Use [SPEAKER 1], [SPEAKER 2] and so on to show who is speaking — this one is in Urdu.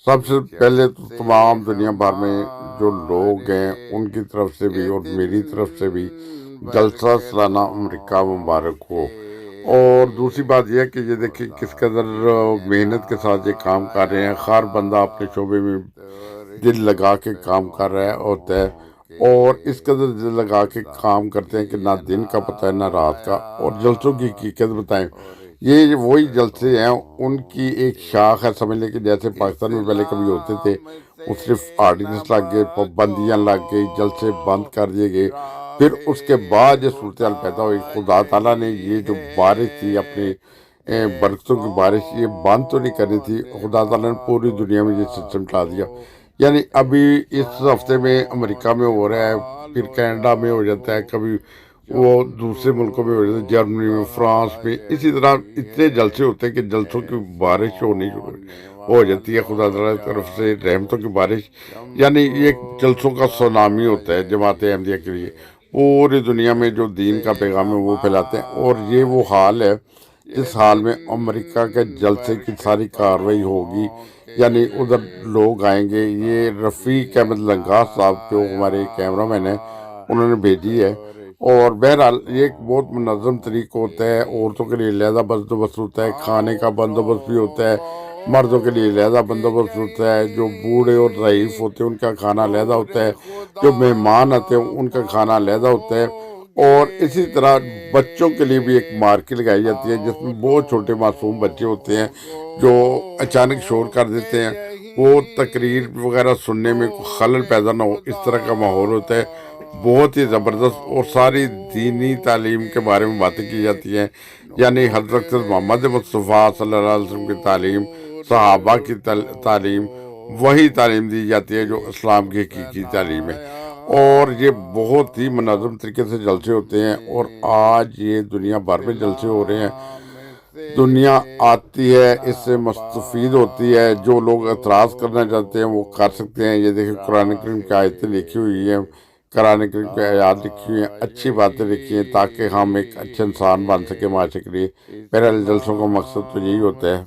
[SPEAKER 1] سب سے پہلے تو تمام دنیا بھر میں جو لوگ ہیں ان کی طرف سے بھی اور میری طرف سے بھی جلسہ سالانہ امریکہ مبارک ہو۔ اور دوسری بات یہ ہے کہ یہ دیکھیں کس قدر محنت کے ساتھ یہ کام کر رہے ہیں، ہر بندہ اپنے شعبے میں دل لگا کے کام کر رہا ہوتا ہے، اور اس قدر دل لگا کے کام کرتے ہیں کہ نہ دن کا پتہ ہے نہ رات کا۔ اور جلسوں کی حقیقت بتائیں، یہ وہی جلسے ہیں، ان کی ایک شاخ ہے، سمجھ لیں کہ جیسے پاکستان میں پہلے کبھی ہوتے تھے، وہ صرف آرڈیننس لگ گئے، پابندیاں لگ گئی، جلسے بند کر دیے گئے، پھر اس کے بعد یہ صورتحال پیدا ہوئی۔ خدا تعالیٰ نے یہ جو بارش تھی اپنے برکتوں کی بارش، یہ بند تو نہیں کرنی تھی، خدا تعالیٰ نے پوری دنیا میں یہ سسٹم ڈال دیا۔ یعنی ابھی اس ہفتے میں امریکہ میں ہو رہا ہے، پھر کینیڈا میں ہو جاتا ہے، کبھی وہ دوسرے ملکوں میں ہو جاتا ہے، جرمنی میں، فرانس میں، اسی طرح اتنے جلسے ہوتے ہیں کہ جلسوں کی بارش ہو جاتی ہے، خدا تعالیٰ کی طرف سے رحمتوں کی بارش۔ یعنی یہ ایک جلسوں کا سونامی ہوتا ہے جماعت احمدیہ کے لیے، پوری دنیا میں جو دین کا پیغام ہے وہ پھیلاتے ہیں۔ اور یہ وہ حال ہے جس حال میں امریکہ کے جلسے کی ساری کارروائی ہوگی، یعنی ادھر لوگ آئیں گے۔ یہ رفیق احمد لنگاہ صاحب جو ہمارے کیمرہ مین ہیں، انہوں نے بھیجی ہے۔ اور بہرحال یہ ایک بہت منظم طریقہ ہوتا ہے، عورتوں کے لیے علیحدہ بندوبست ہوتا ہے، کھانے کا بندوبست بھی ہوتا ہے، مردوں کے لیے علیحدہ بندوبست ہوتا ہے، جو بوڑھے اور ضعیف ہوتے ہیں ان کا کھانا علیحدہ ہوتا ہے، جو مہمان آتے ہیں ان کا کھانا علیحدہ ہوتا ہے۔ اور اسی طرح بچوں کے لیے بھی ایک مارکیٹ لگائی جاتی ہے جس میں بہت چھوٹے معصوم بچے ہوتے ہیں جو اچانک شور کر دیتے ہیں، وہ تقریر وغیرہ سننے میں کوئی خلل پیدا نہ ہو، اس طرح کا ماحول ہوتا ہے، بہت ہی زبردست۔ اور ساری دینی تعلیم کے بارے میں باتیں کی جاتی ہیں، یعنی حضرت محمد مصطفیٰ صلی اللہ علیہ وسلم کی تعلیم، صحابہ کی تعلیم، وہی تعلیم دی جاتی ہے جو اسلام کی حقیقی تعلیم ہے۔ اور یہ بہت ہی منظم طریقے سے جلسے ہوتے ہیں، اور آج یہ دنیا بھر میں جلسے ہو رہے ہیں، دنیا آتی ہے، اس سے مستفید ہوتی ہے۔ جو لوگ اعتراض کرنا چاہتے ہیں وہ کر سکتے ہیں۔ یہ دیکھیں قرآن کریم کی آیتیں لکھی ہوئی ہیں، قرآن کریم کی آیات لکھی ہوئی ہیں، اچھی باتیں لکھی ہیں تاکہ ہم ایک اچھے انسان بن سکیں معاشرے کے لیے۔ بہرحال جلسوں کا مقصد تو یہی ہوتا ہے۔